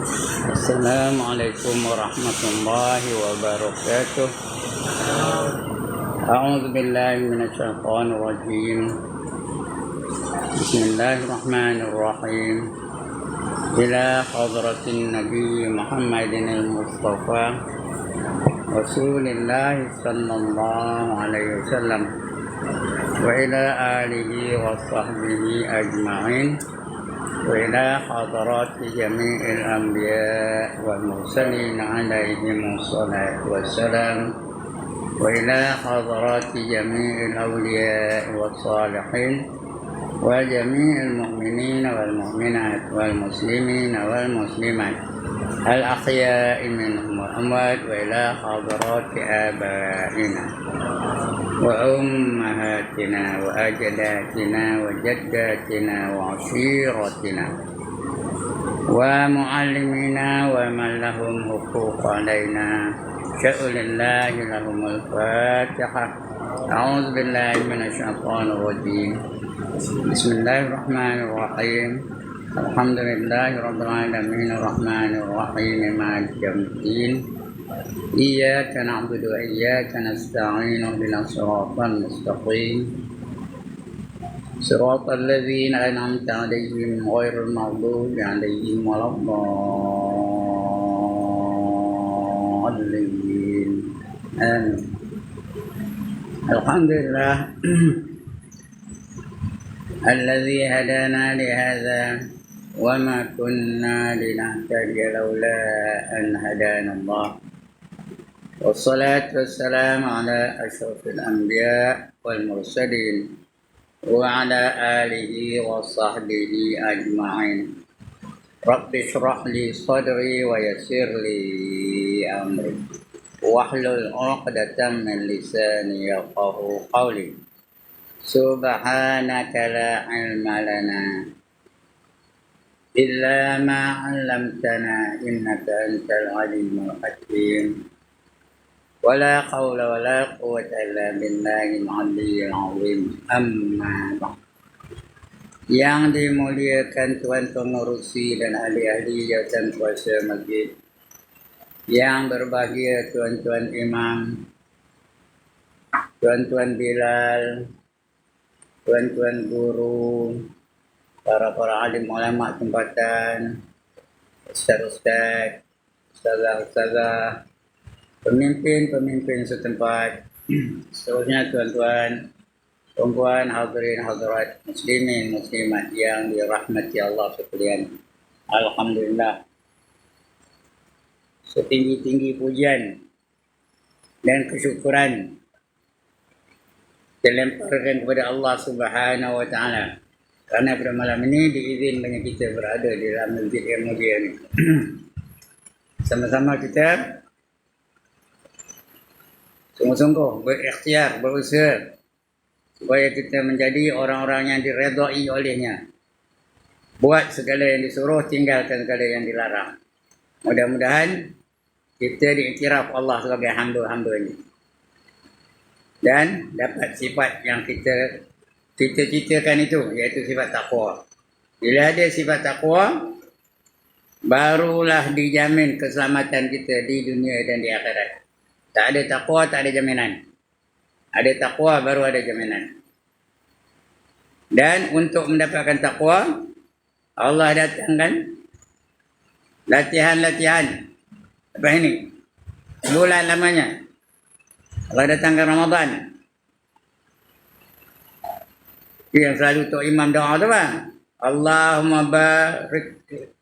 Assalamualaikum warahmatullahi wabarakatuh. A'udzu billahi minasyaitonir rajim. Bismillahirrahmanirrahim. Ila hadratin Nabi Muhammadin al-Mustafa Rasulillah sallallahu alaihi wasallam wa ila alihi wa sahbihi ajma'in. وإلى حضرات جميع الأنبياء والمرسلين عليهم الصلاة والسلام وإلى حضرات جميع الأولياء والصالحين وجميع المؤمنين والمؤمنات والمسلمين والمسلمات الأحياء منهم والأموات وإلى حضرات آبائنا وأمهاتنا وأجدادنا وجداتنا وعشيرتنا ومعلمينا ومن لهم حقوق علينا شأن الله لهم الفاتحة. أعوذ بالله من الشيطان الرجيم. بسم الله الرحمن الرحيم. الحمد لله رب العالمين الرحمن الرحيم مالك يوم الدين. إياك نعبد وإياك نستعين اهدنا الصراط المستقيم صراط الذين أنعمت عليهم غير المغضوب عليهم ولا الضالين آمين. الحمد لله الذي هدانا لهذا وما كنا لنهتدي لولا أن هدانا الله والصلاة والسلام على أشرف الأنبياء والمرسلين وعلى آله وصحبه أجمعين. رب اشرح لي صدري ويسر لي أمري واحلل عقدة من لساني يفقهوا قولي. سبحانك لا علم لنا إلا ما علمتنا إنك أنت العليم الحكيم. ولا حول ولا قوة إلا بالله العلي العظيم. Amma ba'd. Yang dimuliakan Tuan Pengerusi dan ahli-ahli jawatan kuasa masjid, yang berbahagia tuan-tuan imam, tuan-tuan Bilal, tuan-tuan guru, para alim ulama tempatan, ustaz-ustaz, ustazah-ustazah, pemimpin-pemimpin setempat, seterusnya tuan-tuan, perempuan, hadirin hadirat, muslimin muslimat yang dirahmati Allah sekalian. Alhamdulillah, setinggi-tinggi pujian dan kesyukuran dilemparkan kepada Allah Subhanahu wa taala, kerana pada malam ini diizinkan kita berada di dalam masjid yang mulia ini. Sama-sama kita sungguh-sungguh berikhtiar, berusaha supaya kita menjadi orang-orang yang diredai olehnya. Buat segala yang disuruh, tinggalkan segala yang dilarang. Mudah-mudahan kita diiktiraf Allah sebagai hamba-hambanya dan dapat sifat yang kita cita-citakan itu, iaitu sifat taqwa. Bila ada sifat taqwa, barulah dijamin keselamatan kita di dunia dan di akhirat. Tak ada takwa, tak ada jaminan. Ada takwa, baru ada jaminan. Dan untuk mendapatkan takwa, Allah datangkan latihan-latihan. Apa ini? Bulan lamanya. Allah datangkan Ramadan. Yang selalu Tok Imam doa tu bang.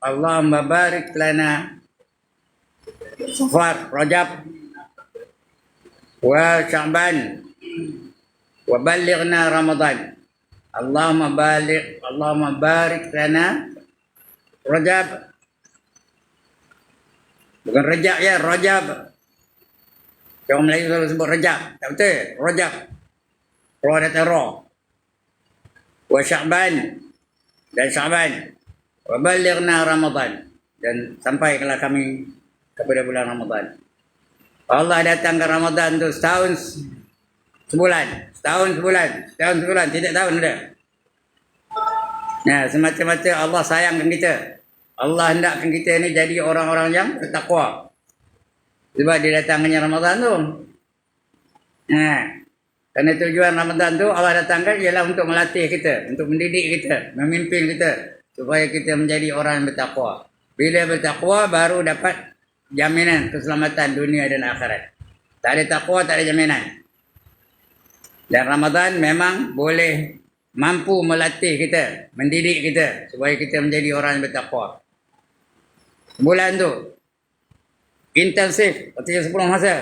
Allahumma barik lana Safar, Rajab, wa Sya'ban, wa balighna Ramadan. Allahumma barik lana Rajab. Bukan Rajab ya, Rajab. Orang Melayu selalu sebut Rajab. Tak betul, Rajab. Ra datang Ra. Wa Sya'ban dan Sya'ban. Wa balighna Ramadan. Dan sampaikanlah kami kepada bulan Ramadan. Allah datangkan Ramadan tu setahun sebulan, tidak tahun ada. Nah, semata-mata Allah sayangkan kita. Allah hendakkan kita ni jadi orang-orang yang bertakwa. Sebab dia datangnya Ramadan tu. Kerana tujuan Ramadan tu Allah datangkan ialah untuk melatih kita, untuk mendidik kita, memimpin kita supaya kita menjadi orang yang bertakwa. Bila bertakwa baru dapat jaminan keselamatan dunia dan akhirat. Tak ada takwa, tak ada jaminan. Dan Ramadan memang boleh mampu melatih kita, mendidik kita supaya kita menjadi orang yang bertakwa. Bulan tu intensif, artinya 10 masa.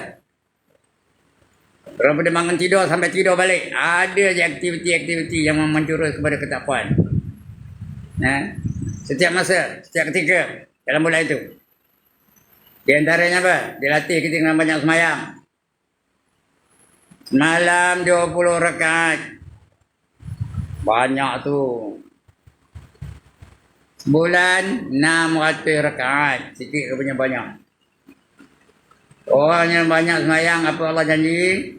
Daripada bangun tidur sampai tidur balik, ada je aktiviti-aktiviti yang menjurus kepada ketakwaan. Setiap masa, setiap ketika dalam bulan itu. Di antaranya apa? Dilatih kita dengan banyak semayang. Semalam 20 rakaat. Banyak tu. Sebulan 600 rakaat. Sikit ke punya banyak. Orang yang banyak semayang, apa Allah janji?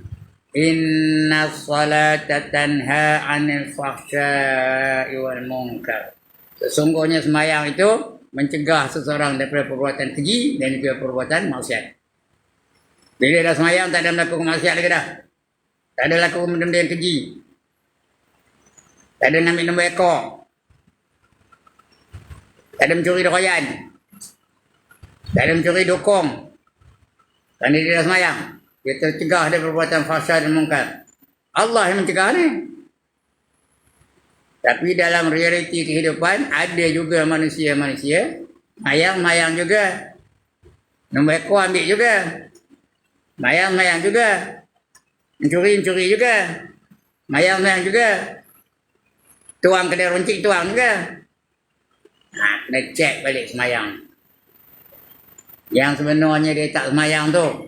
Inna salata tanha anil fahsya'i wal munkar. Sesungguhnya semayang itu mencegah seseorang daripada perbuatan keji dan juga perbuatan maksiat. Bila dah semayang tak ada melakukan maksiat lagi dah. Tak ada lakukan benda-benda yang keji. Tak ada nak minum ekor. Tak ada mencuri dokoyan. Tak ada mencuri dukung. Kerana dia dah semayang. Dia tercegah dari perbuatan fahsyat dan mungkar. Allah yang mencegah ni. Tapi dalam realiti kehidupan, ada juga manusia-manusia. Mayang-mayang juga. Nombor ekor ambil juga. Mayang-mayang juga. Mencuri-mencuri juga. Mayang-mayang juga. Tuang kedai runcit, tuang juga. Kena cek balik semayang. Yang sebenarnya dia tak semayang tu.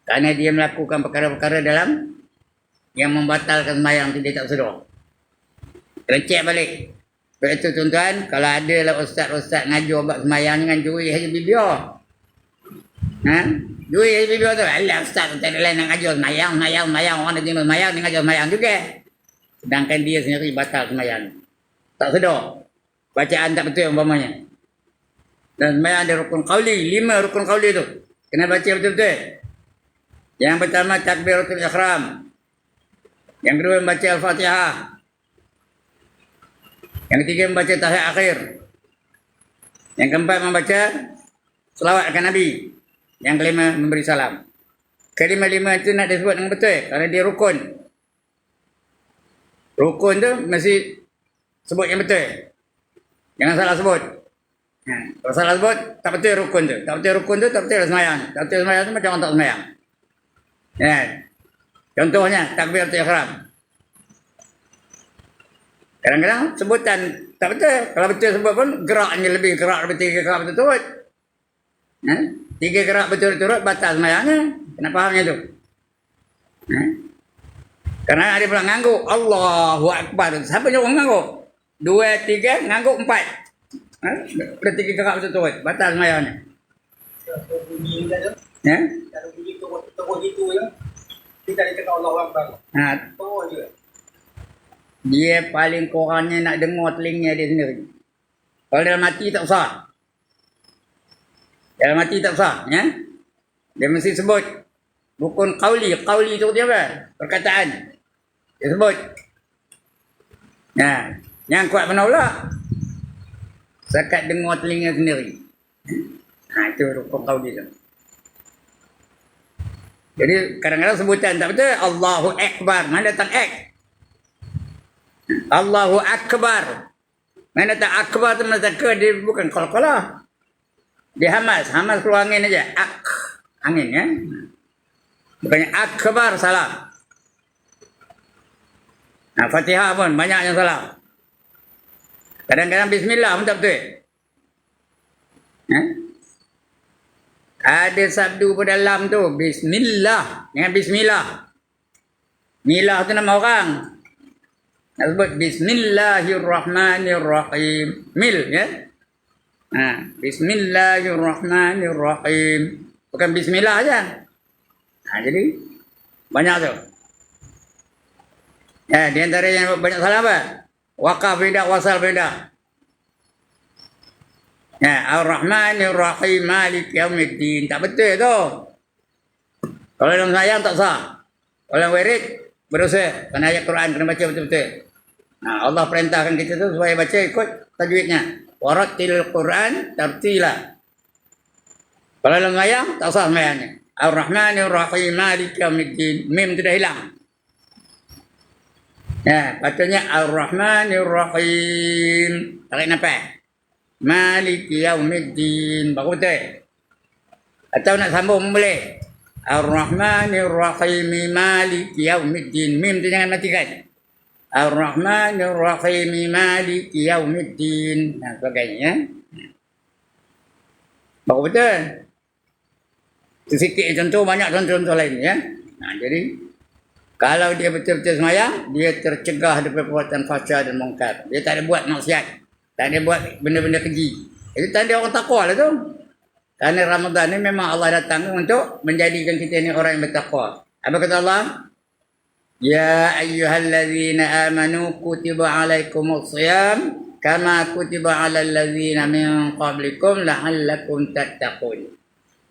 Kerana dia melakukan perkara-perkara dalam yang membatalkan semayang tu, dia tak sedar. Kena cek balik. Sebab itu tuan-tuan, kalau ada lah ustaz-ustaz ngajar buat semayang dengan juri Haji Bibiar. Juri Haji Bibiar tu, alah ustaz tak ada lain nak ngajar semayang. Orang dah jenis semayang, dia ngajar semayang juga. Sedangkan dia sendiri batal semayang. Tak sedar. Bacaan tak betul umpamanya. Dan semayang ada rukun qauli, 5 rukun qauli tu. Kena baca betul-betul. Yang pertama takbiratul ihram. Yang kedua membaca Al-Fatihah. Yang ketiga membaca tahiyat akhir. Yang keempat membaca selawat ke Nabi. Yang kelima memberi salam. Kelima-lima itu nak disebut dengan betul kerana dia rukun. Rukun tu mesti sebut yang betul. Jangan salah sebut. Kalau salah sebut, tak betul rukun tu. Tak betul rukun tu, tak betul semayang. Tak betul semayang tu macam orang tak semayang. Contohnya, takbiratul ihram. Kadang-kadang sebutan tak betul. Kalau betul sebut pun, geraknya lebih gerak daripada 3 gerak betul-betul. 3 gerak betul-betul, batal semayangnya. Kena fahamnya tu. Kerana ada pula ngangguk. Allahu Akbar. Siapa yang orang ngangguk? 2, 3, ngangguk 4. Dah 3 gerak betul-betul. Batal semayangnya. Kalau bunyi tu, kalau bunyi terus gitu je, kita ada cakap Allahu Akbar. Terus je. Dia paling kurangnya nak dengar telinga dia sendiri. Kalau dalam hati tak usah. Dalam hati tak usah. Dia mesti sebut rukun qauli. Qauli tu dia apa? Perkataan. Dia sebut. Yang kuat mana pula? Zakat dengar telinga sendiri. Itu rukun qauli tu. Jadi kadang-kadang sebutan tak betul. Allahu Akbar. Mana datang ak? Allahu Akbar. Mana datang akbar tu mana datang dia bukan kol-kolah. Dia hamas. Hamas keluar angin aja. Angin ya. Bukannya akbar salah. Fatihah pun banyak yang salah. Kadang-kadang bismillah pun tak betul. Ada sabdu pada dalam tu. Bismillah. Dengan bismillah. Milah tu nama orang. Nak sebut Bismillahirrahmanirrahim. Mil ya. Bismillahirrahmanirrahim. Bukan bismillah aja. Jadi banyak tu. Di antara yang banyak salah apa? Waqaf beda, wasal beda. Ya, Ar-Rahmanir Rahim Malik Yaumiddin. Tak betul tu. Kalau dalam sayang tak sah. Kalau wirid berdosa. Kena ayat Quran kena baca betul-betul. Nah, Allah perintahkan kita tu supaya baca ikut tajwidnya. Warattil Quran tartila. Kalau dalam sayang tak sah semayangnya. Ar-Rahmanir Rahim Malik Yaumiddin. Mim tu dah hilang. Ya, patutnya Ar-Rahmanir Rahim. Tarik nafas. Malik Yaumiddin. Bagus betul. Atau nak sambung boleh. Ar-Rahmanir Rahim Malik Yaumiddin. Mim tu jangan matikan. Ar-Rahmanir Rahim Malik Yaumiddin. Nah, sebagainya. Bagus betul. Sedikit contoh, banyak contoh-contoh lain ya. Nah, jadi kalau dia betul-betul semayang, dia tercegah daripada perbuatan fahsyah dan mungkar. Dia tak ada buat maksiat. Tak ada buat benda-benda keji. Itu tanda orang takwa lah tu. Kerana Ramadan ni memang Allah datang untuk menjadikan kita ni orang yang bertakwa. Apa kata Allah? Ya ayyuhallazina amanu kutiba alaikumus siyam kama kutiba alal ladzina min qablikum la'allakum tattaqun.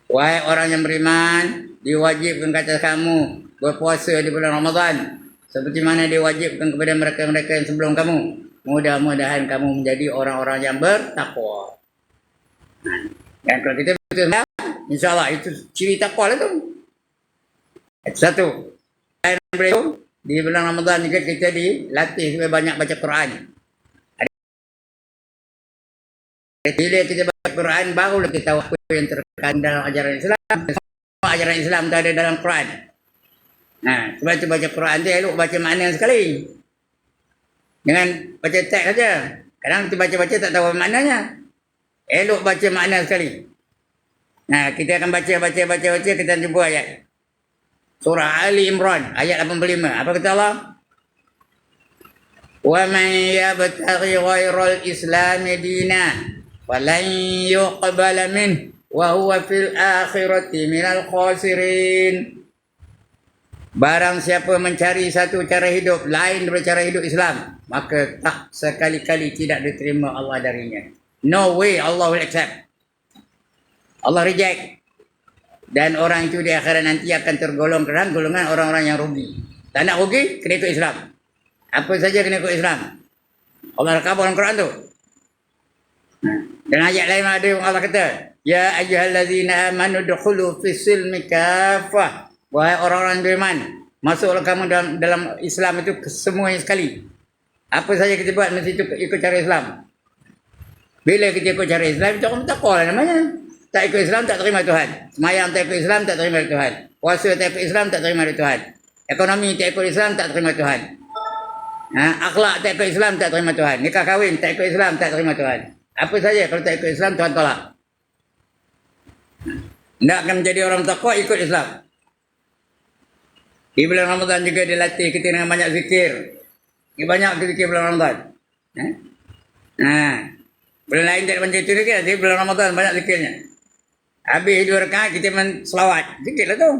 Wahai orang yang beriman, diwajibkan kata kamu berpuasa di bulan Ramadan seperti mana diwajibkan kepada mereka-mereka yang sebelum kamu. Mudah-mudahan kamu menjadi orang-orang yang bertakwa. Dan kalau kita betul, insya-Allah itu ciri takwa lah tu. Satu. Dan di bulan Ramadan juga kita dilatih supaya banyak baca Quran. Bila kita baca Quran, barulah kita tahu apa yang terkandung dalam ajaran Islam. Semua ajaran Islam tu ada dalam Quran. Nah, sebab tu baca Quran tu elok baca makna sekali. Dengan baca teks saja. Kadang kita baca-baca tak tahu maknanya. Elok baca makna sekali. Nah, kita akan baca, kita jumpa ayat. Surah Ali Imran, ayat 85. Apa kata Allah? Wa man yabtaghi ghairal Islam dinan falan yuqbala min wa huwa fil akhirati minal khasirin. Barang siapa mencari satu cara hidup lain daripada cara hidup Islam, maka tak sekali-kali tidak diterima Allah darinya. No way Allah will accept. Allah reject. Dan orang itu di akhirat nanti akan tergolong ke dalam golongan orang-orang yang rugi. Tak nak rugi, kena ikut Islam. Apa saja kena ikut Islam. Allah khabar dalam Quran tu. Dan ayat lain ada yang Allah kata, Ya ayyuhallazina amanu dukhulu fis-silmi kaffah. Wahai orang-orang beriman, masuklah kamu dalam Islam itu semuanya sekali. Apa saja kita buat mesti ikut cara Islam. Bila kita ikut cara Islam, itu orang bertakwa lah namanya. Tak ikut Islam, tak terima Tuhan. Semayang tak ikut Islam, tak terima Tuhan. Puasa tak ikut Islam, tak terima Tuhan. Ekonomi tak ikut Islam, tak terima Tuhan. Akhlak tak ikut Islam, tak terima Tuhan. Nikah kahwin tak ikut Islam, tak terima Tuhan. Apa saja kalau tak ikut Islam, Tuhan tolak. Nak akan menjadi orang bertakwa, ikut Islam. Di bulan Ramadan juga dilatih kita dengan banyak zikir. Banyak zikir bulan Ramadan. Bulan lain tak macam itu lagi. Di bulan Ramadan banyak zikirnya. Habis 2 rakaat kita selawat. Zikir lah tu.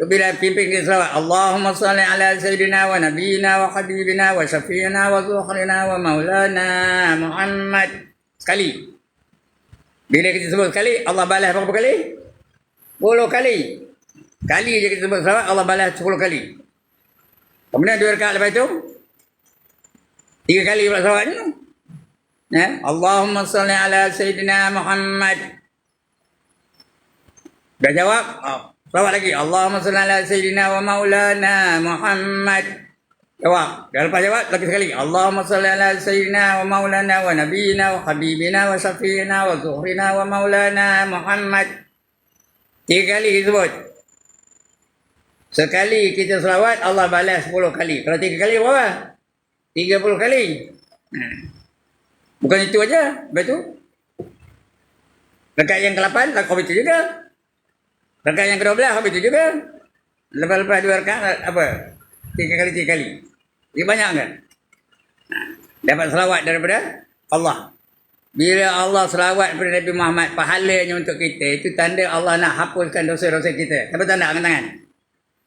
Bila pimpin kita selawat. Allahumma salli ala sayyidina wa nabiyina wa habibina wa syafi'ina wa zuhrina wa maulana Muhammad. Sekali. Bila kita sebut sekali, Allah balas berapa kali? 10 kali. Kali je kita sebut selawat, Allah balas 10 kali. Kemudian 2 rakaat lepas itu, 3 kali buat selawat ni. Allahumma salli ala sayyidina Muhammad. Dah jawab, selawat lagi. Allahumma salli ala sayyidina wa maulana Muhammad. Jawab. Dah lepas jawab, lagi sekali. Allahumma salli ala sayyidina wa maulana wa nabiyina wa habibina wa syafi'ina wa zuhrina wa maulana Muhammad. 3 kali kita sebut. Sekali kita selawat, Allah balas 10 kali. Kalau 3 kali berapa? 30 kali. Bukan itu aja. Lepas tu, rakaat yang ke-8, habis itu juga. Rakaat yang ke-12, habis itu juga. Lepas-lepas 2 rakaat, apa? 3 kali, 3 kali. Ini banyak kan? Dapat selawat daripada Allah. Bila Allah selawat kepada Nabi Muhammad, pahalanya untuk kita, itu tanda Allah nak hapuskan dosa-dosa kita. Apa tanda? Angkat tangan.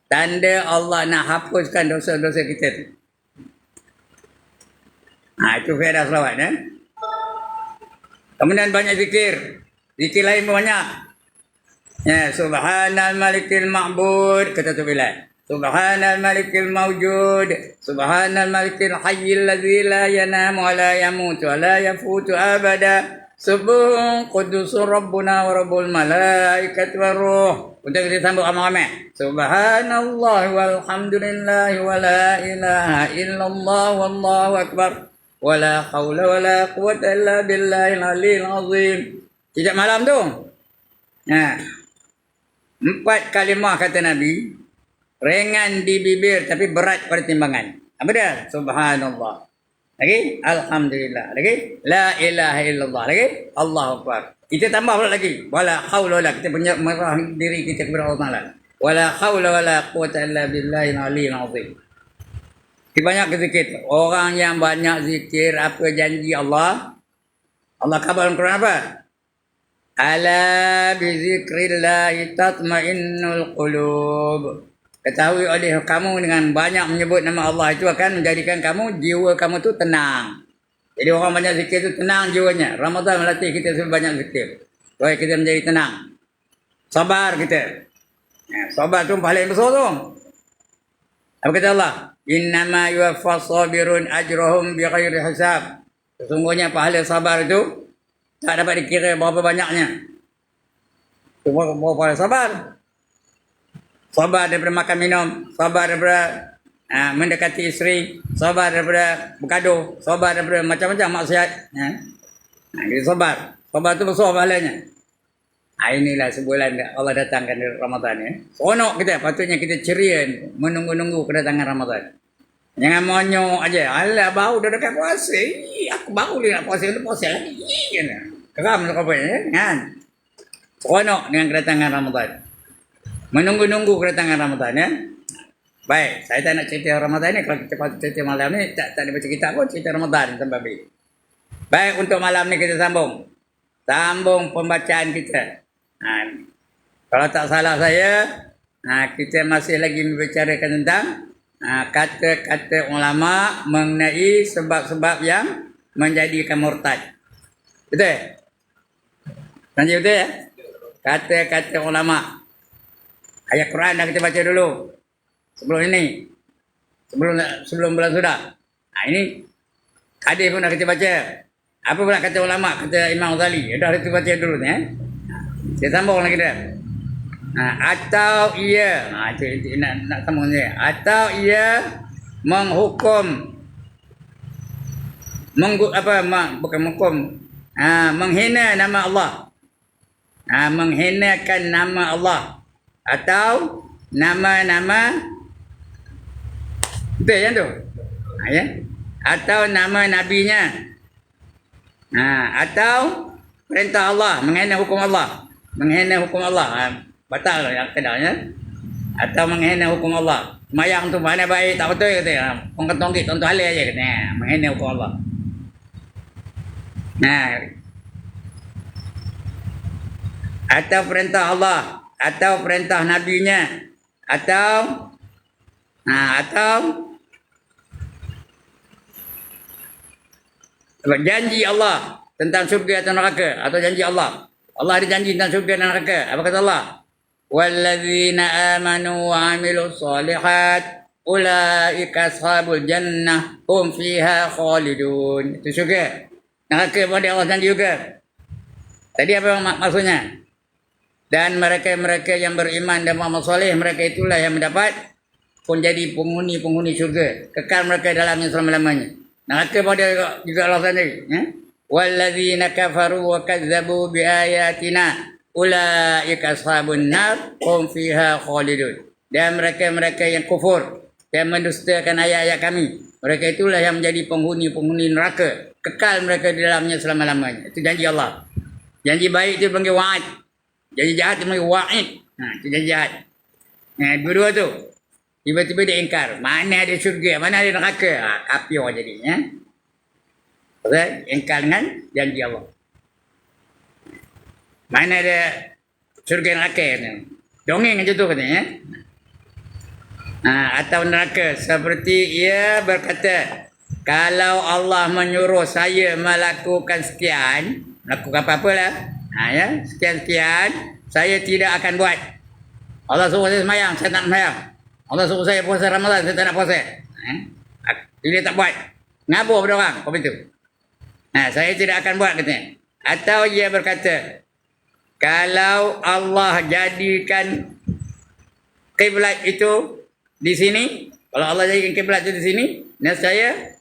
Tanda Allah nak hapuskan dosa-dosa kita tu. Itu faedah selawat. Kemudian banyak zikir. Zikir lain pun banyak. Ya, subhanal malikil ma'bud, kata tu Bilal. Subhanal malikil mawjud, subhanal malikil hayyil ladzi la yanamu wa la yamutu wa la yafutu abada. Subuhun qudusur rabbuna wa rabbul malaikat wa ruh. Untuk kita sambung ramai-ramai. Subhanallah walhamdulillah wa la ilaha illallah wallahu akbar. Wa la hawla wa la quwwata illa billahil aliyil azim. Setiap malam tu. Nah, 4 kalimah kata Nabi, ringan di bibir tapi berat pada timbangan. Apa dia? Subhanallah. Lagi? Alhamdulillah. Lagi? La ilaha illallah. Lagi? Allahu Akbar. Kita tambah pula lagi. Wala hawla wala. Kita menyerah diri kita kepada Allah Ta'ala. Wala hawla wala quwwata illa billahil aliyil azim. Kita banyak zikir. Orang yang banyak zikir, apa janji Allah? Allah khabar dalam Quran apa? Ala bizikrillahi tatma'innul qulub. Ketahui oleh kamu dengan banyak menyebut nama Allah itu akan menjadikan kamu, jiwa kamu tu tenang. Jadi orang banyak zikir tu tenang jiwanya. Ramadan melatih kita supaya banyak zikir. Supaya kita menjadi tenang. Sabar kita. Sabar tu pahala yang besar tu. Apa kata Allah? Innama yuwaffas sabirun ajrahum bighairi hisab. Sesungguhnya pahala sabar itu tak dapat dikira berapa banyaknya. Cuma berapa sabar. Sabar daripada makan minum. Sabar daripada mendekati isteri. Sabar daripada bergaduh. Sabar daripada macam-macam maksiat. Kita sabar. Sabar tu besar pahalanya. Inilah sebulan Allah datangkan dari Ramadan. Seronok kita. Patutnya kita ceria menunggu-nunggu kedatangan Ramadan. Jangan monyok aja. Alah, baru dah dekat puasa. Aku baru dia nak puasa. Dia puasa lagi. Keram tu kapalnya. Kan? Seronok dengan kedatangan Ramadan. Menunggu-nunggu kedatangan Ramadan. Ya? Baik. Saya tak nak cerita Ramadan ni. Kalau kita patut cerita malam ni. Tak ada baca kitab pun. Cerita Ramadan. Baik. Untuk malam ni kita sambung. Sambung pembacaan kita. Kalau tak salah saya. Kita masih lagi membicarakan tentang kata-kata ulama mengenai sebab-sebab yang menjadikan murtad. Betul? Nanti betul ya? Kata-kata ulama. Ayat Quran dah kita baca dulu. Sebelum ini. Sebelum bulan sudah. Ini hadis pun dah kita baca. Apa pula kata ulama? Kata Imam Ghazali. Dah kita baca dulu ni. Kita sambung lagi dah. Atau ia nak sambung dia. Atau ia menghukum bukan menghukum menghina nama Allah. Menghinakan nama Allah atau nama-nama betul yang tu. Ya. Atau nama nabinya. Atau perintah Allah, menghina hukum Allah. Menghina hukum Allah. Batal yang kedanya. Atau menghina hukum Allah. Semayang tu mana baik tak betul kata. Tonggit tonton halal aja kata. Menghina hukum Allah. Atau perintah Allah, atau perintah nabinya, atau janji Allah tentang surga atau neraka, atau janji Allah. Allah ada janji tentang surga dan neraka. Apa kata Allah? Walladzina amanu wa amilus solihat ulaika ashabul jannah hum fiha khalidun. Itu surga. Neraka pun Allah janji juga. Tadi apa maksudnya? Dan mereka-mereka yang beriman dan beramal soleh, mereka itulah yang mendapat pun jadi penghuni-penghuni syurga. Kekal mereka dalamnya selama-lamanya. Neraka pun juga Allah sendiri. Walladzina kafaru wa kadzabu biayatina ulaika ashabun nar hum fiha khalidun. Dan mereka-mereka yang kufur dan mendustakan ayat-ayat kami, mereka itulah yang menjadi penghuni-penghuni neraka. Kekal mereka di dalamnya selama-lamanya. Itu janji Allah. Janji baik itu panggil wa'ad. Janji jahat itu panggil wa'id. Itu janji jahat. Dua-dua tu. Tiba-tiba dia ingkar. Mana ada syurga, mana ada neraka. Kafir jadinya. Ingkar dengan janji Allah. Mana ada syurga neraka. Dongeng macam tu katanya. Atau neraka. Seperti ia berkata, kalau Allah menyuruh saya melakukan sekian, melakukan apa-apa lah. Ya, sekian-sekian saya tidak akan buat. Allah suruh saya semayang, saya tak semayang. Allah suruh saya puasa Ramadan, saya tak nak puasa. Dia tak buat. Ngabur pada orang, apa itu? Saya tidak akan buat katanya. Atau ia berkata, kalau Allah jadikan kiblat itu di sini, kalau Allah jadikan kiblat itu di sini, nescaya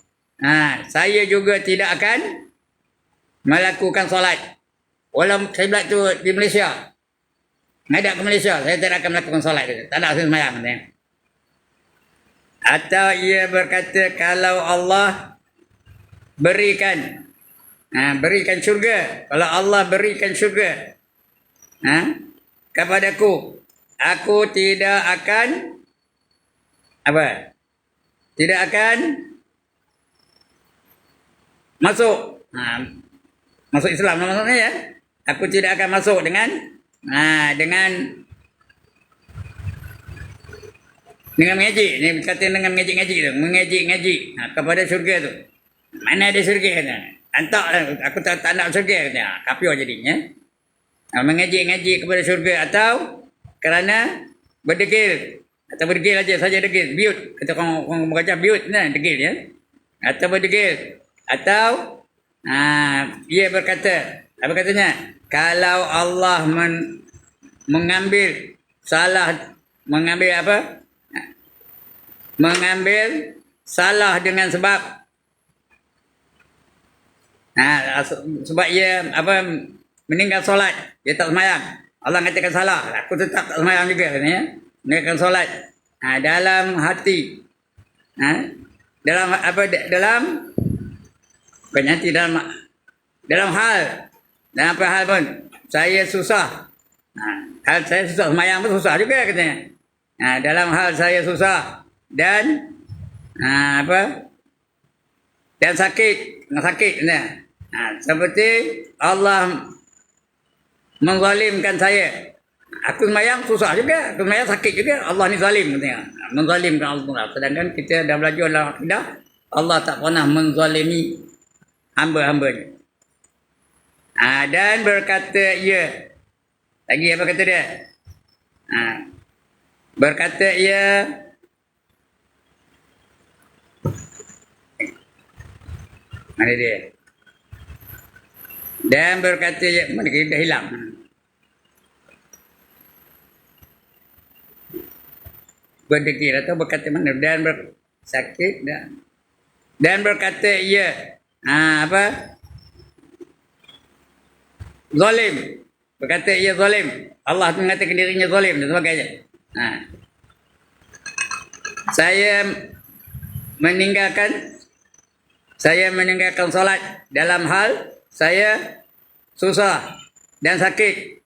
saya juga tidak akan melakukan solat. Walau kiblat itu di Malaysia, ngadak ke Malaysia, saya tidak akan melakukan solat. Tak ada sembahyang katanya. Atau ia berkata, kalau Allah berikan syurga, kalau Allah berikan syurga kepadaku, aku tidak akan apa? Tidak akan masuk masuk Islam maksudnya ya. Aku tidak akan masuk dengan mengaji. Ni berkata dengan mengaji tu, mengaji kepada syurga tu. Mana ada syurga katanya? Antaklah, aku tak nak syurga katanya. Kafir jadinya. Mengaji kepada syurga, atau kerana berdegil. Atau berdegil aja saja, degil, biut. Kata orang mengajar biut nah, degil ya. Atau berdegil. Atau ia berkata, apa katanya? Kalau Allah mengambil salah dengan sebab sebab ia meninggal solat, dia tak semayang. Allah katakan salah, aku tetap tak semayang juga katanya. Meninggalkan solat dalam hati, dalam hal, dalam apa hal pun saya susah. Hal saya susah, semayang pun susah juga katanya. Dalam hal saya susah dan dan sakit nah. Seperti Allah menzalimkan saya. Aku semayang susah juga, aku semayang sakit juga. Allah ni zalim katanya. Menzalimkan Allah. Sedangkan kita dah belajar dalam akidah, Allah tak pernah menzalimi hamba-hambanya. Dan berkata ia, lagi apa kata dia? Berkata ia, mana dia? Dan berkata ia, mana dia dah hilang? Berdegil atau berkata mana? Dan sakit dan berkata ia, zalim. Berkata ia zalim. Allah mengatakan dirinya zalim dan sebagainya. Saya meninggalkan solat dalam hal saya susah dan sakit.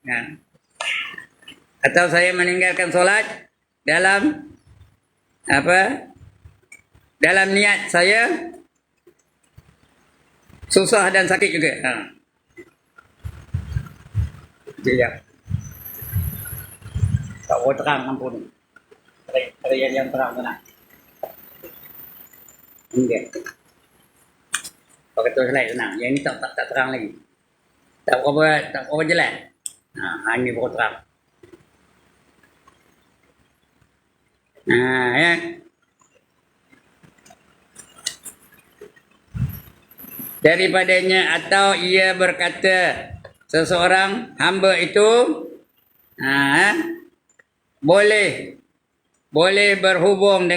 Atau saya meninggalkan solat dalam dalam niat saya susah dan sakit juga. Ya. Tak boleh terang kampung ni. Hari yang terang sana. Enggak. Pakai tu selai senang. Yang ni tak terang lagi. Tak apa jelas. Ini baru terang. Ya. Daripadanya, atau ia berkata, seseorang hamba itu boleh berhubung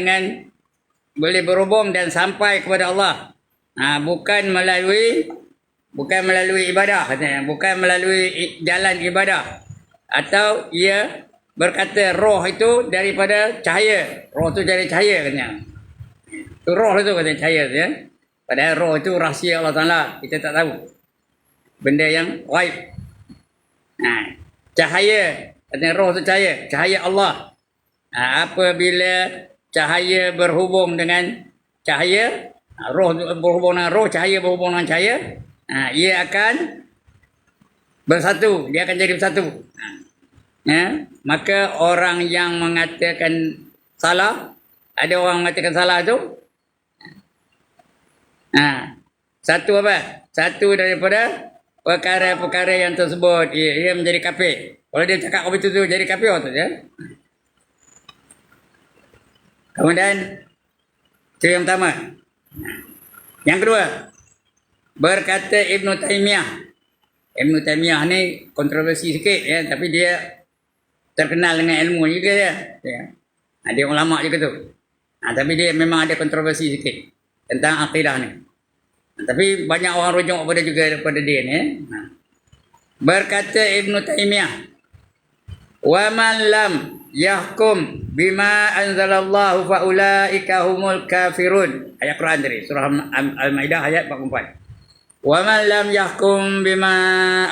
dan sampai kepada Allah, bukan melalui ibadah katanya, bukan melalui jalan ibadah. Atau ia berkata roh itu daripada cahaya, roh itu dari cahaya katanya. Itu roh itu katanya cahaya ya. Padahal roh itu rahsia Allah Taala, kita tak tahu. Benda yang ghaib. Cahaya, katanya roh itu cahaya Allah. Apabila cahaya berhubung dengan cahaya, roh berhubung dengan roh, cahaya berhubung dengan cahaya, ia akan bersatu, dia akan jadi bersatu. Maka orang yang mengatakan salah, ada orang mengatakan salah tu, satu apa? Satu daripada perkara-perkara yang tersebut ia menjadi kafir. Kalau dia cakap begitu tu jadi kafir tu ya. Kemudian itu yang pertama. Yang kedua, berkata Ibn Taymiyah. Ibn Taymiyah ni kontroversi sikit ya, tapi dia terkenal dengan ilmu juga dia. Dia ulama juga tu. Tapi dia memang ada kontroversi sikit tentang akidah ni. Tapi banyak orang rujuk kepada juga daripada dia ni. Berkata Ibn Taymiyah, "Wa man lam yahkum bima anzalallahu fa ulaika humul kafirun." Ayat Quran tadi, surah Al-Maidah ayat 44. "Wa man lam yahkum bima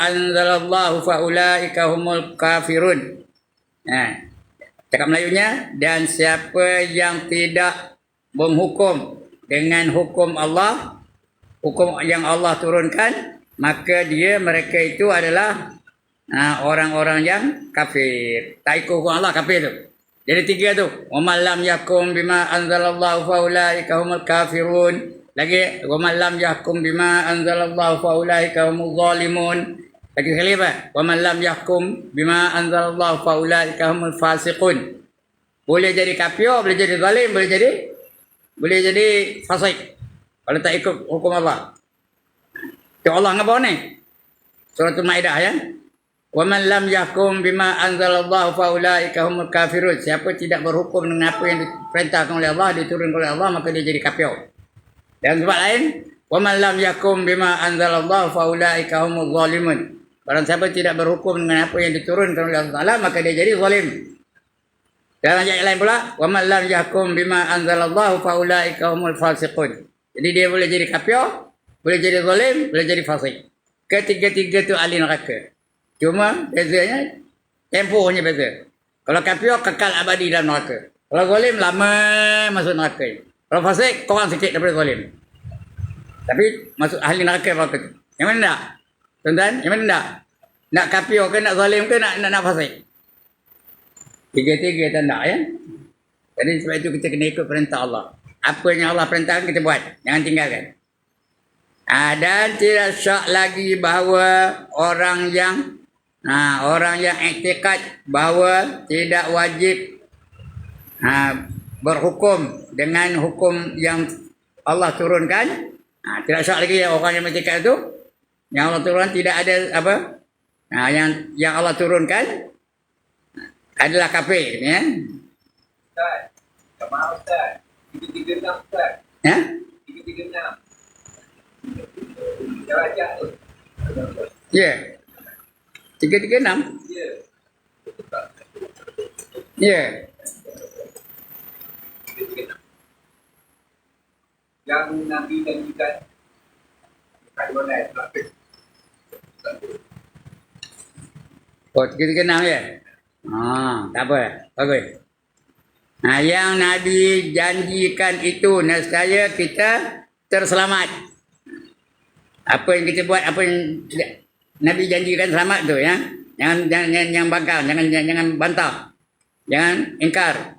anzalallahu fa ulaika humul kafirun." Cakap Melayunya, dan siapa yang tidak menghukum dengan hukum Allah, hukum yang Allah turunkan, maka mereka itu adalah orang-orang yang kafir. Tak ikut hukum Allah, kafir tu. Jadi tiga tu. Wa man lam yakum bima anzalallahu fa ulaika humul kafirun. Lagi wa man lam yakum bima anzalallahu fa ulaika humuz zalimun. Lagi sekali apa? Wa man lam yakum bima anzalallahu fa ulaika humul fasiqun. Boleh jadi kafir, boleh jadi zalim, boleh jadi fasik. Kalau tak ikut hukum Allah. Tu Allah ngapa ni? Surah Al-Maidah ya. Wa man lam yakum bima anzalallahu fa ulaika humul kafirun. Siapa tidak berhukum dengan apa yang diperintahkan oleh Allah, diturunkan oleh Allah, maka dia jadi kafir. Dan sebab lain, wa man lam yakum bima anzalallahu fa ulaika humuz zalimun. Barang siapa tidak berhukum dengan apa yang diturunkan oleh Allah Taala, maka dia jadi zalim. Dalam ayat lain pula, wa man lam yakum bima anzalallahu fa ulaika humul fasiqun. Jadi dia boleh jadi kafir, boleh jadi zalim, boleh jadi fasik. Ketiga-tiga tu ahli neraka. Cuma bezanya tempohnya beza. Kalau kafir kekal abadi dalam neraka. Kalau zalim lama masuk neraka. Kalau fasik kurang sikit daripada zalim. Tapi masuk ahli neraka neraka tu. Yang mana nak? Tuan-tuan, yang mana nak? Nak kafir ke nak zalim ke nak fasik? Tiga-tiga tak nak ya. Jadi sebab itu kita kena ikut perintah Allah. Apa yang Allah perintahkan kita buat. Jangan tinggalkan. Dan tidak syak lagi bahawa orang yang iktikad bahawa tidak wajib berhukum dengan hukum yang Allah turunkan. Tidak syak lagi orang yang iktikad itu. Yang Allah turunkan tidak ada apa. Yang Allah turunkan adalah kafir ya. Ustaz, maaf Ustaz. 336 Ustaz. Ya? 336. Darajat tu. Ya. 336? Ya. Ya. 336. Yang Nabi janjikan kat mana Ustaz? Oh, 336 ya? Tak apa. Bagus. Yang Nabi janjikan itu, nescaya kita terselamat. Apa yang kita buat, apa yang Nabi janjikan selamat tu ya. Jangan bangkang, jangan bantah. Jangan ingkar.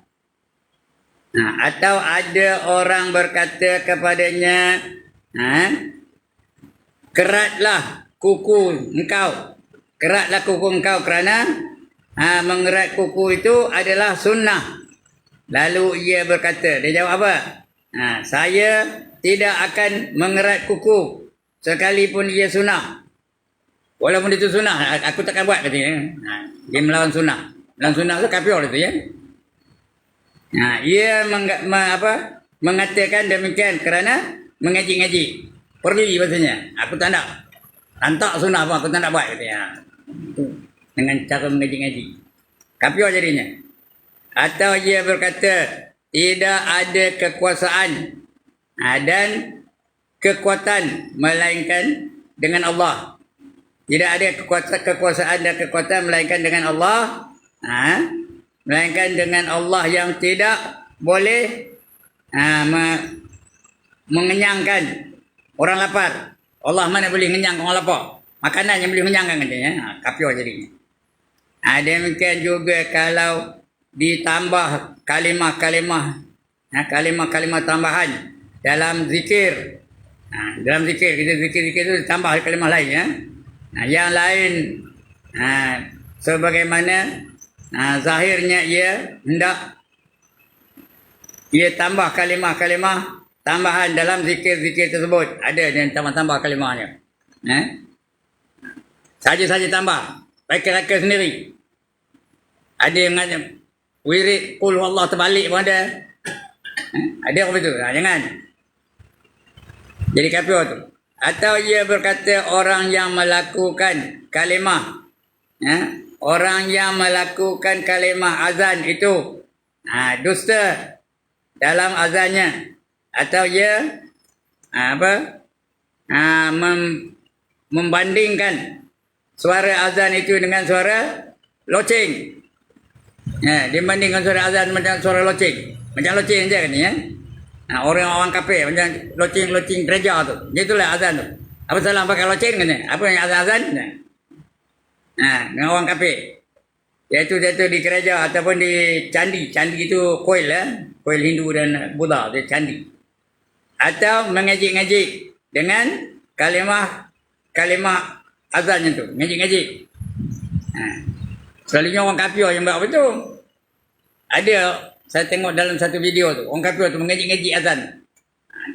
Atau ada orang berkata kepadanya, keratlah kuku engkau. Keratlah kuku engkau kerana mengerat kuku itu adalah sunnah. Lalu ia berkata, dia jawab apa? Saya tidak akan mengerat kuku sekalipun ia sunnah. Walaupun itu sunnah, aku takkan buat katanya. Dia melawan sunnah. Melawan sunnah tu kafir itu ya. Ia mengatakan demikian kerana mengaji-ngaji. Perli bahasanya. Aku tak nak. Lantak sunnah pun aku tak nak buat katanya. Dengan cara mengaji-ngaji. Kafir jadinya. Atau ia berkata tidak ada kekuasaan dan kekuatan melainkan dengan Allah. Tidak ada kekuasaan dan kekuatan melainkan dengan Allah. Melainkan dengan Allah yang tidak boleh mengenyangkan orang lapar. Allah mana boleh mengenyangkan orang lapar? Makanan yang boleh mengenyangkan katanya. Kafir jadinya. Demikian juga kalau ditambah kalimah-kalimah tambahan dalam zikir. Dalam zikir, kita zikir itu ditambah kalimah lain ya. Yang lain sebagaimana zahirnya ia hendak ia tambah kalimah-kalimah tambahan dalam zikir-zikir tersebut. Ada yang tambah-tambah kalimahnya. Saja-saja tambah. Reka-reka sendiri. Ada yang wirid qul huwallah terbalik pun ada. Ada apa itu? Jangan. Jadi kafir tu. Atau ia berkata orang yang melakukan kalimah. Orang yang melakukan kalimah azan itu dusta dalam azannya. Atau ia membandingkan suara azan itu dengan suara loceng. Dibandingkan suara azan macam suara loceng. Macam loceng je kan ya. Orang kafir macam loceng gereja tu. Itulah azan tu. Apa salah pakai loceng kan? Apa yang azan? Dengan orang kafir. Iaitu di gereja ataupun di candi. Candi itu kuil kuil Hindu dan Buddha, dia candi. Atau mengejik-ngejik dengan kalimah azannya tu, ngejik-ngejik. Selalunya orang kafir yang buat apa tu? Ada, saya tengok dalam satu video tu, orang kafir tu mengejik-ngejik azan.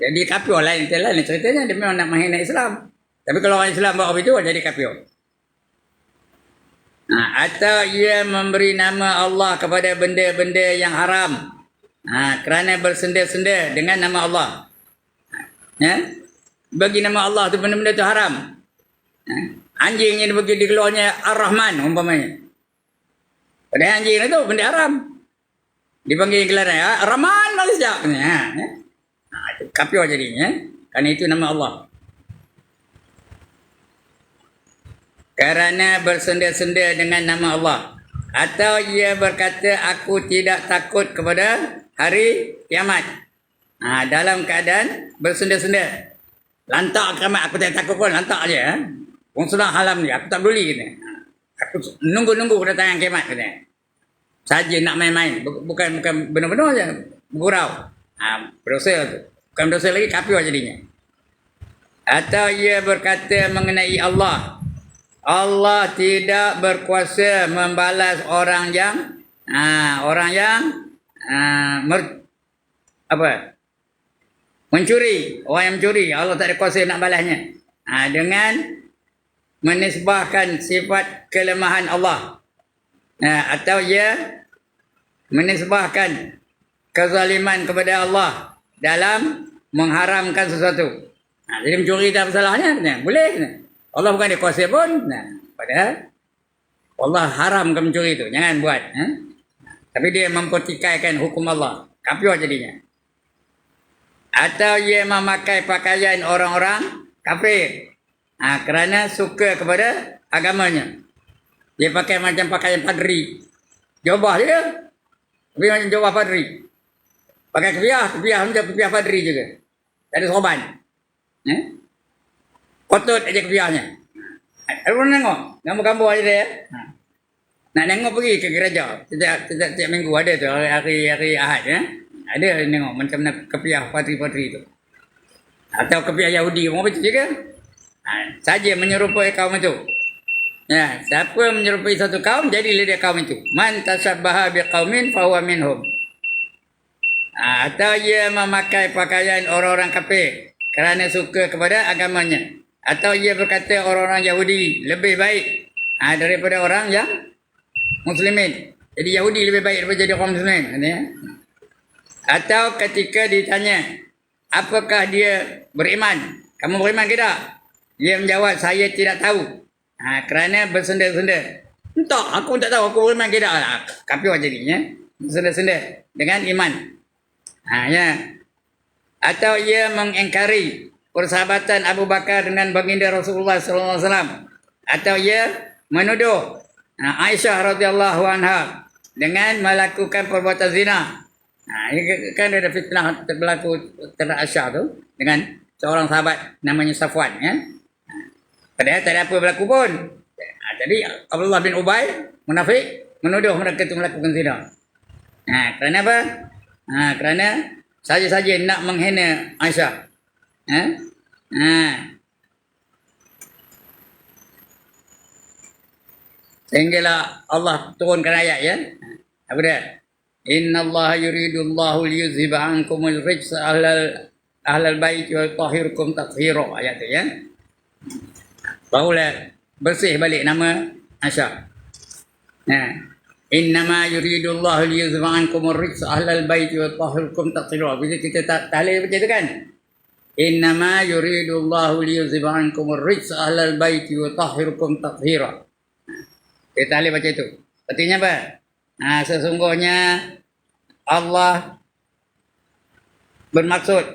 Jadi kafir lain ceritanya, dia memang nak menghina Islam. Tapi kalau orang Islam buat apa itu, jadi kafir. Atau ia memberi nama Allah kepada benda-benda yang haram. Kerana bersenda-senda dengan nama Allah. Bagi nama Allah tu benda-benda tu haram. Anjing yang bagi dikeluarnya Ar-Rahman umpamanya. Padahal anjing itu benda haram. Dipanggil gelarnya Ar-Rahman Malaysia. Kafir jadinya. Kerana itu nama Allah. Kerana bersenda-senda dengan nama Allah. Atau ia berkata aku tidak takut kepada hari kiamat. Dalam keadaan bersenda-senda. Lantak kiamat aku tak takut pun, lantak aja. Orang sedang halam ni, aku tak peduli kata. Aku nunggu-nunggu kedatangan kiamat kata. Saja nak main-main, bukan benar-benar je bergurau. Berdosa tu. Bukan berdosa lagi, kafir jadinya. Atau ia berkata mengenai Allah. Allah tidak berkuasa membalas orang yang mencuri. Orang yang mencuri, Allah tak ada kuasa nak balasnya. Dengan menisbahkan sifat kelemahan Allah. Atau ia menisbahkan kezaliman kepada Allah dalam mengharamkan sesuatu. Jadi mencuri tak bersalahnya, boleh. Allah bukan dia kuasa pun. Padahal Allah haramkan mencuri itu. Jangan buat. Tapi dia mempertikaikan hukum Allah. Kafir jadinya. Atau ia memakai pakaian orang-orang kafir. Kerana suka kepada agamanya. Dia pakai macam pakaian padri. Jubah je. Tapi macam jubah padri. Pakai kepiah macam kepiah padri juga. Tak ada sorban. Kotot aja kepiahnya. Ada orang tengok. Gambar-gambar aja dia. Nak tengok pergi ke gereja. Setiap minggu ada tu. Hari Ahad. Ada yang tengok macam mana kepiah padri-padri tu. Atau kepiah Yahudi. Orang macam juga. Saja menyerupai kaum itu. Siapa menyerupai satu kaum, jadilah dia kaum itu. Man tashabbaha biqaumin fahuwa minhum. Atau ia memakai pakaian orang-orang kafir kerana suka kepada agamanya. Atau ia berkata orang-orang Yahudi lebih baik daripada orang yang Muslimin. Jadi Yahudi lebih baik daripada jadi orang Muslim. Atau ketika ditanya, apakah dia beriman? Kamu beriman ke tak? Dia menjawab, saya tidak tahu. Kerana bersenda-senda. Entah, aku tak tahu aku beriman ke tak. Kafir jadinya. Bersenda-senda dengan iman. Atau ia mengingkari persahabatan Abu Bakar dengan baginda Rasulullah sallallahu alaihi wasallam. Atau ia menuduh Aisyah radhiyallahu anha dengan melakukan perbuatan zina. Kan ada fitnah berlaku terhadap Aisyah tu dengan seorang sahabat namanya Safwan. Padahal tak ada apa berlaku pun. Jadi Abdullah bin Ubay munafik menuduh mereka itu melakukan zina. Kerana apa? Kerana saja-saja nak menghina Aisyah. Sehinggalah Allah turunkan ayat ya. Apa dia? Inna Allah yuridullahu liyuzhiba ankumul rijsa ahlal bait wa yutahhirakum tathhira. Ayat tu ya. Barulah bersih balik nama Aisyah. Nah, innama yuridullahu liyuzhiba ankumur rijsa ahlal bait wa yutahhirakum tathhira. Bila kita tahlil macam tu kan? Innama yuridullahu liyuzhiba ankumur rijsa ahlal bait wa yutahhirakum tathhira. Kita tahlil macam itu. Artinya apa? Sesungguhnya Allah bermaksud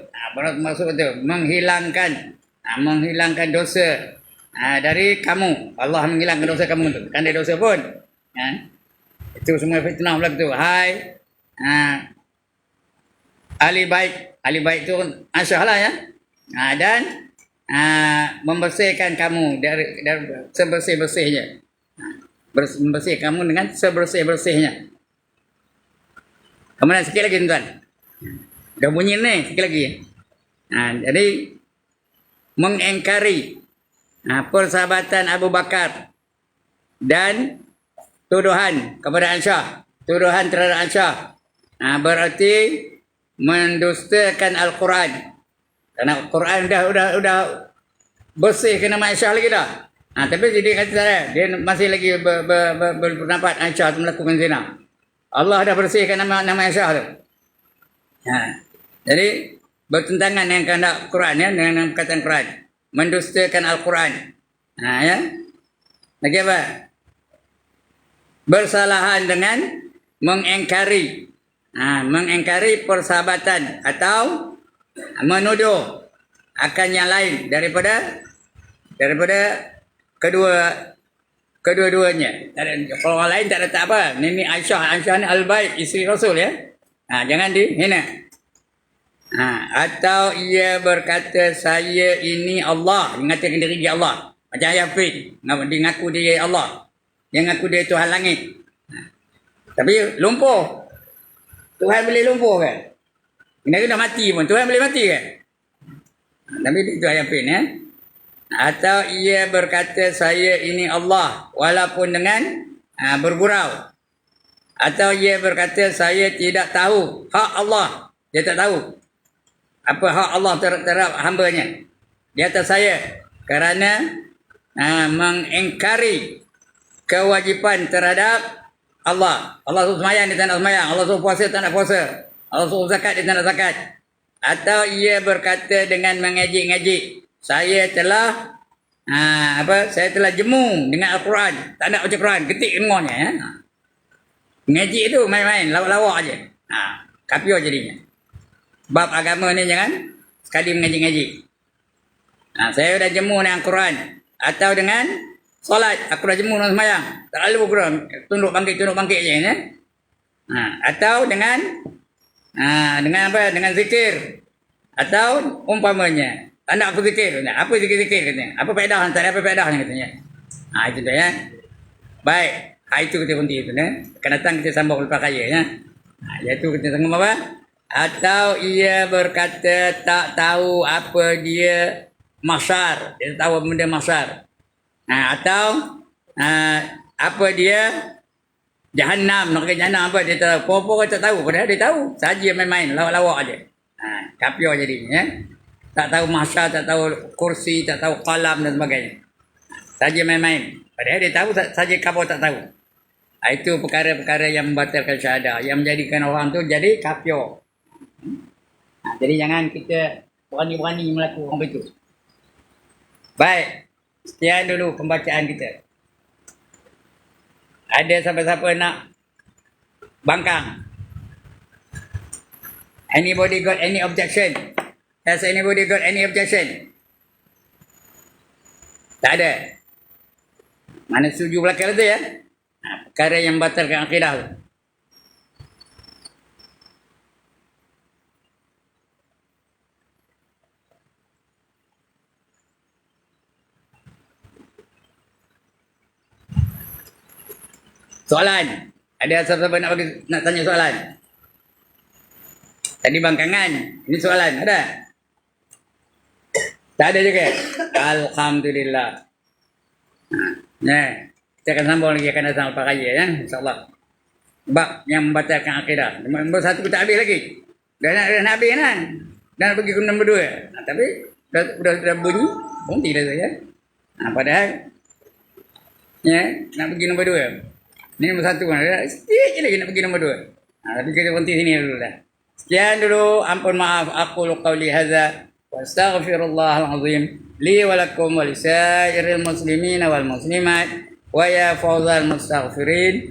itu menghilangkan dosa dari kamu. Allah menghilangkan dosa kamu tu. Kan ada dosa pun. Itu semua fitnah pula tu. Hai ahli bait tu Aisyah lah ya. Dan membersihkan kamu dari sebersih-bersihnya. Membersih kamu dengan sebersih-bersihnya. Kemudian sikit lagi tuan. Dah bunyi ni sikit lagi. Jadi mengingkari persahabatan Abu Bakar dan tuduhan kepada Aisyah, tuduhan terhadap Aisyah, berarti mendustakan Al-Quran. Karena Al-Quran dah bersih ke nama Aisyah lagi dah. Tapi dia kata dia masih lagi berpendapat Aisyah tu melakukan zina. Allah dah bersihkan nama Aisyah tu. Jadi bertentangan dengan kehendak Quran ya, dengan perkataan Quran. Mendustakan Al-Quran. Ya. Lagi apa? Bersalahan dengan mengingkari. Mengingkari persahabatan atau menuduh akan yang lain daripada kedua-duanya. Kalau orang lain tak ada tak apa. Ini Aisyah ni al-bait, isteri Rasul ya. Jangan dihina. Atau ia berkata saya ini Allah, mengatakan diri dia Allah. Macam Yafid, dia ngaku dia Allah. Dia ngaku dia Tuhan langit. Tapi lumpuh. Tuhan boleh lumpuh kan? Dia dah mati pun, Tuhan boleh mati kan? Tapi itu Yafid ya. Atau ia berkata saya ini Allah walaupun dengan bergurau. Atau ia berkata saya tidak tahu hak Allah. Dia tak tahu apa hak Allah terhadap hambanya di atas saya kerana mengingkari kewajipan terhadap Allah. Allah suruh semayang, dia tak nak semayang. Allah suruh puasa, tak nak puasa. Allah suruh zakat, dia tak nak zakat. Atau ia berkata dengan mengejek-ngejek saya telah saya telah jemu dengan Al-Quran. Tak nak baca Quran, ketik dengarnya ya. Ngejek tu main-main, lawak-lawak aje. Kafir jadinya. Bab agama ni jangan sekali mengejek-ngejek. Saya dah jemu dengan Quran atau dengan solat, aku dah jemu dengan sembahyang. Tak lalu Quran, tunduk bangkit je ya. Atau dengan apa? Dengan zikir atau umpamanya. Tak nak aku zikir. Apa zikir-zikir katanya? Apa faedah? Tak ada apa faedahnya katanya. Itu dah ya. Baik. Itu kita berhenti itu ya. Akan datang kita sambung lepas kaya ya. Iaitu kita sambung apa? Atau ia berkata tak tahu apa dia mahsyar. Dia tak tahu benda mahsyar. Atau apa dia Jahannam. Nak ke Jahannam apa dia tak tahu. Apa-apa tak tahu. Padahal dia tahu. Saja main-main. Lawak-lawak aja. Kafir jadinya ya. Tak tahu mahsyar, tak tahu kursi, tak tahu qalam dan sebagainya. Saja main-main. Padahal dia tahu saja kafir tak tahu. Itu perkara-perkara yang membatalkan syahadah, yang menjadikan orang tu jadi kafir. Jadi jangan kita berani-berani melakukan begitu. Baik. Sekian dulu pembacaan kita. Ada siapa-siapa nak bangkang? Anybody got any objection? Has anybody got any objection? Tak ada. Mana setuju belakang tu ya? Perkara yang membatalkan akidah tu. Soalan. Ada siapa-siapa nak tanya soalan? Tadi bangkangan. Ini soalan. Ada? Tak ada juga. Alhamdulillah. Kita akan sambung lagi akan datang lepas raya ya, insyaAllah. Bab yang membatalkan akidah. Nombor 1 kita habis lagi. Dah nak habis kan? Dah nak pergi ke nombor 2. Tapi dah bunyi, berhenti dah saya. Padahal ya, nak pergi nombor 2. Ni nombor 1 kan. Sikit je lagi nak pergi nombor 2. Tapi kita berhenti sini dulu dah. Sekian dulu, ampun maaf. Aku qauli hadza wa astaghfirullahal azim li wa lakum wa lisairil muslimina wal muslimat wa ya fawzal mustaghfirin.